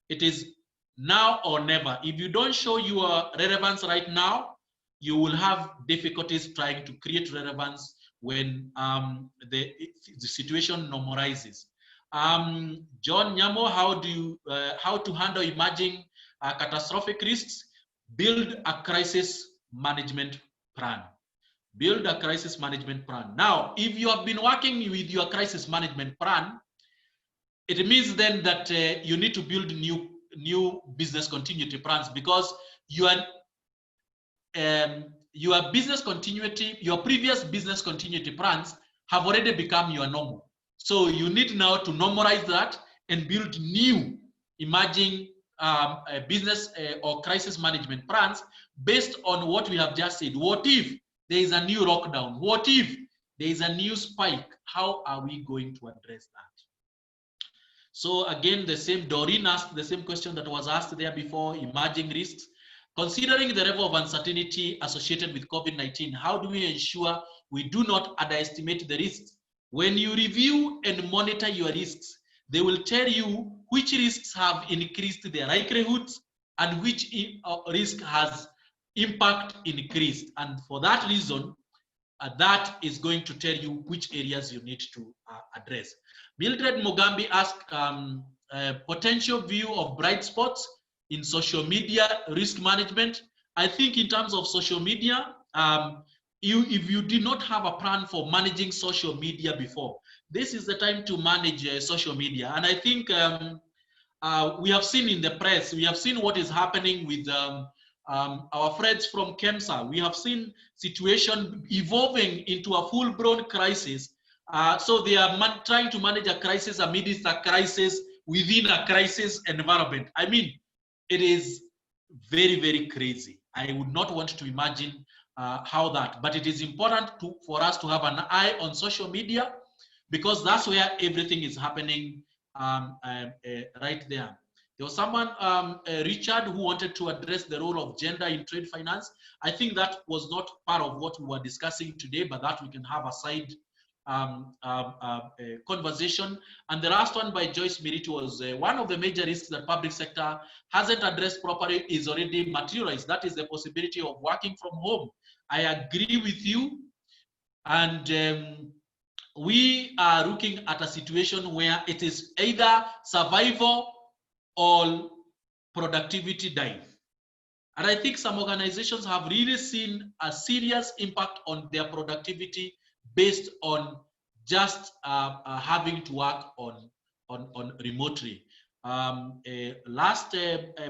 It is now or never. If you don't show your relevance right now, you will have difficulties trying to create relevance when the situation normalizes. John Nyamo, how to handle emerging catastrophic risks? Build a crisis management plan. Build a crisis management plan. Now, if you have been working with your crisis management plan, it means then that you need to build new business continuity plans, because your business continuity, your previous business continuity plans have already become your normal. So you need now to normalize that and build new emerging business or crisis management plans based on what we have just said. What if there is a new lockdown? What if there is a new spike? How are we going to address that? So again, the same, Doreen asked the same question that was asked there before, emerging risks. Considering the level of uncertainty associated with COVID-19, how do we ensure we do not underestimate the risks? When you review and monitor your risks, they will tell you which risks have increased their likelihoods and which risk has impact increased. And for that reason, that is going to tell you which areas you need to address. Mildred Mugambi asked a potential view of bright spots in social media risk management. I think in terms of social media, if you did not have a plan for managing social media before, this is the time to manage social media. And I think we have seen in the press, we have seen what is happening with our friends from KEMSA. We have seen situation evolving into a full-blown crisis. So they are trying to manage a crisis amidst a crisis within a crisis environment. I mean, it is very, very crazy. I would not want to imagine how that, but it is important for us to have an eye on social media, because that's where everything is happening right there. There was someone, Richard, who wanted to address the role of gender in trade finance. I think that was not part of what we were discussing today, but that we can have a side conversation. And the last one by Joyce Miriti was one of the major risks that public sector hasn't addressed properly is already materialized. That is the possibility of working from home. I agree with you. And we are looking at a situation where it is either survival or productivity dive. And I think some organizations have really seen a serious impact on their productivity based on just having to work on remotely. Last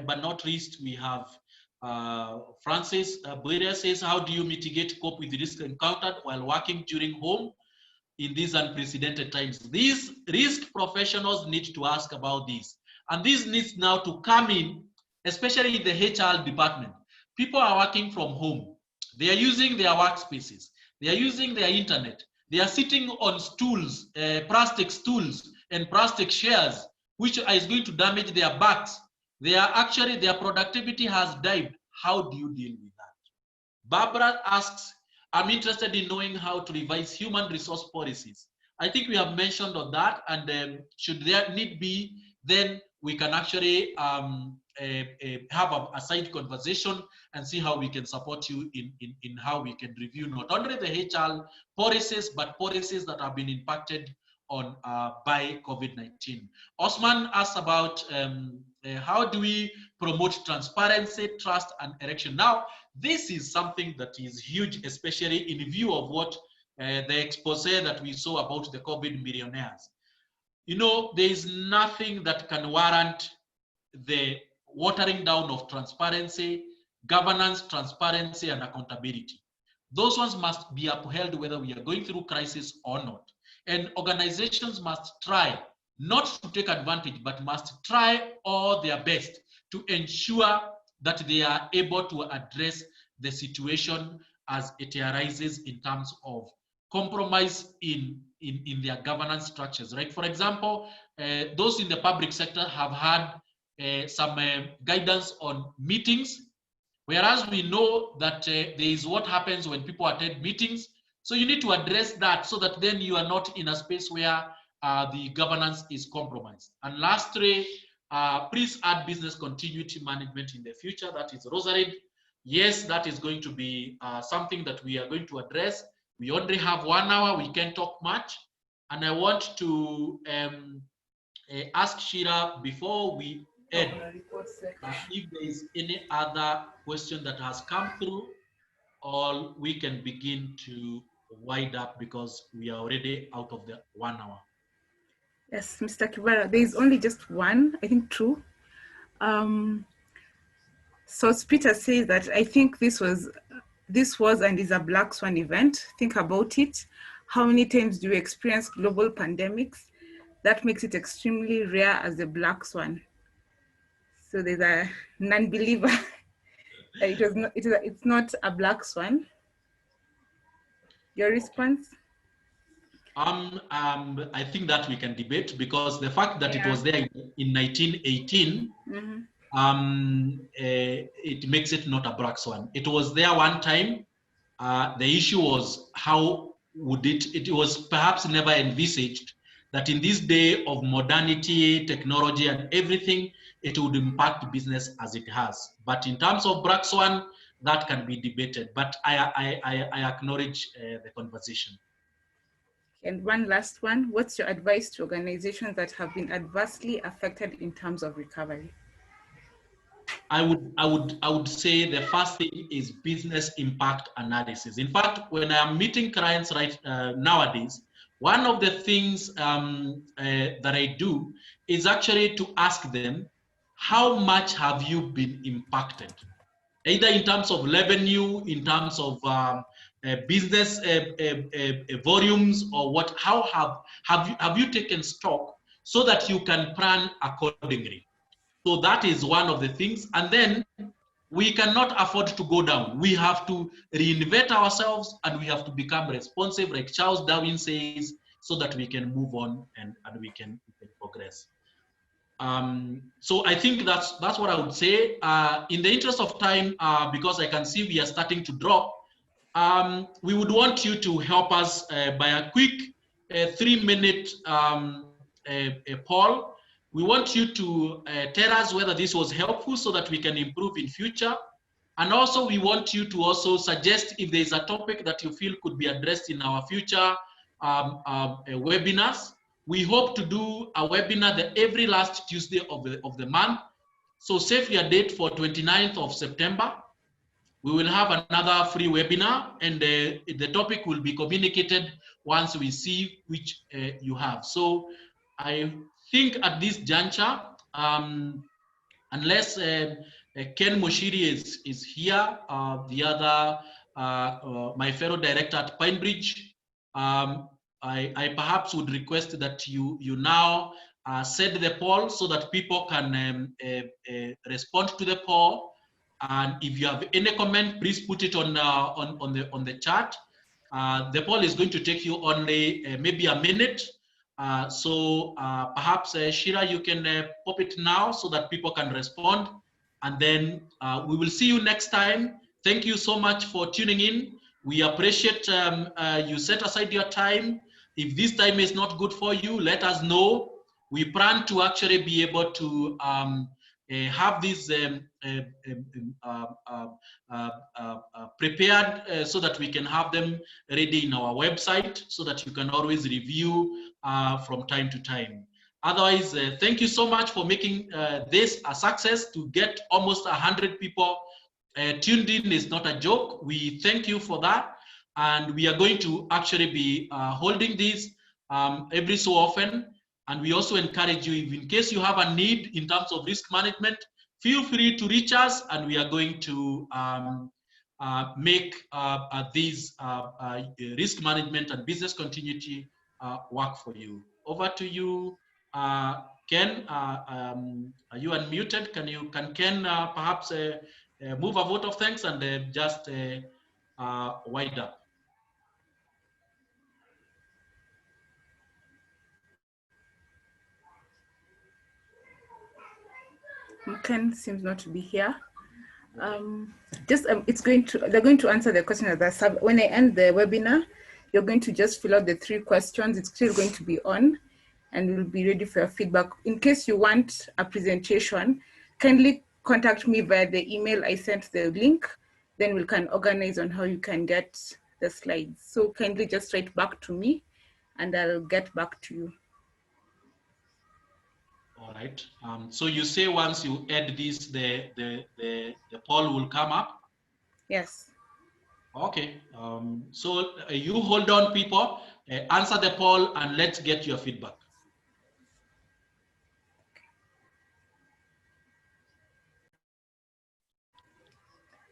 but not least, we have Francis Boyer says, how do you mitigate, cope with the risk encountered while working during home? in these unprecedented times. These risk professionals need to ask about this. And this needs now to come in, especially in the HR department. People are working from home. They are using their workspaces. They are using their internet. They are sitting on stools, plastic stools and plastic chairs, which is going to damage their backs. Their productivity has dived. How do you deal with that? Barbara asks, I'm interested in knowing how to revise human resource policies. I think we have mentioned on that, and should there need be, then we can actually have a side conversation and see how we can support you in how we can review not only the HR policies, but policies that have been impacted on by COVID-19. Osman asked about how do we promote transparency, trust, and election. Now, this is something that is huge, especially in view of what the expose that we saw about the COVID millionaires. You know, there is nothing that can warrant the watering down of transparency, governance, transparency, and accountability. Those ones must be upheld whether we are going through crisis or not. And organizations must try not to take advantage, but must try all their best to ensure that they are able to address the situation as it arises in terms of compromise in their governance structures, right? For example, those in the public sector have had some guidance on meetings, whereas we know that there is what happens when people attend meetings. So you need to address that so that then you are not in a space where the governance is compromised. And lastly, please add business continuity management in the future. That is Rosalind. Yes, that is going to be something that we are going to address. We only have 1 hour, we can't talk much. And I want to ask Shira before we end, if there is any other question that has come through, or we can begin to wind up because we are already out of the 1 hour. Yes, Mr. Kibaara, there is only just one, I think two. So Peter says that I think this was and is a black swan event. Think about it. How many times do you experience global pandemics? That makes it extremely rare as a black swan. So there's a non-believer that it's not a black swan. Your response? I think that we can debate, because the fact that it was there in 1918, it makes it not a black swan. It was there one time. The issue was how would it was perhaps never envisaged that in this day of modernity, technology, and everything, it would impact business as it has. But in terms of black swan, that can be debated. But I acknowledge the conversation. And one last one, what's your advice to organizations that have been adversely affected in terms of recovery? I would say the first thing is business impact analysis. In fact, when I'm meeting clients nowadays, one of the things that I do is actually to ask them, how much have you been impacted? Either in terms of revenue, in terms of business volumes, or what? How have you taken stock so that you can plan accordingly? So that is one of the things. And then we cannot afford to go down. We have to reinvent ourselves, and we have to become responsive, like Charles Darwin says, so that we can move on and we can progress. So I think that's what I would say. In the interest of time, because I can see we are starting to drop, we would want you to help us by a quick 3-minute poll. We want you to tell us whether this was helpful so that we can improve in future. And also we want you to also suggest if there is a topic that you feel could be addressed in our future webinars. We hope to do a webinar every last Tuesday of the month. So save your date for 29th of September. We will have another free webinar, and the topic will be communicated once we see which you have. So I think at this juncture, unless Ken Moshiri is here, the other, my fellow director at Pinebridge, I perhaps would request that you now set the poll so that people can respond to the poll. And if you have any comment, please put it on the chat. The poll is going to take you only maybe a minute. So perhaps Shira, you can pop it now so that people can respond. And then we will see you next time. Thank you so much for tuning in. We appreciate you set aside your time. If this time is not good for you, let us know. We plan to actually be able to have these prepared so that we can have them ready in our website so that you can always review from time to time. Otherwise, thank you so much for making this a success. To get almost 100 people tuned in is not a joke. We thank you for that. And we are going to actually be holding this every so often. And we also encourage you, if in case you have a need in terms of risk management, feel free to reach us, and we are going to make these risk management and business continuity work for you. Over to you, Ken. Are you unmuted? Can Ken perhaps move a vote of thanks and just wind up? Ken seems not to be here. They're going to answer the question at the sub. When I end the webinar, you're going to just fill out the 3 questions. It's still going to be on, and we'll be ready for your feedback. In case you want a presentation, kindly contact me via the email I sent the link. Then we can organize on how you can get the slides. So kindly just write back to me, and I'll get back to you. All right. So you say once you add this, the poll will come up? Yes. Okay. So you hold on, people. Answer the poll, and let's get your feedback.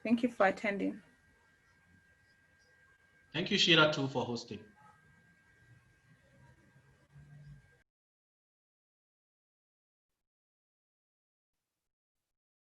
Thank you for attending. Thank you, Shira, too, for hosting.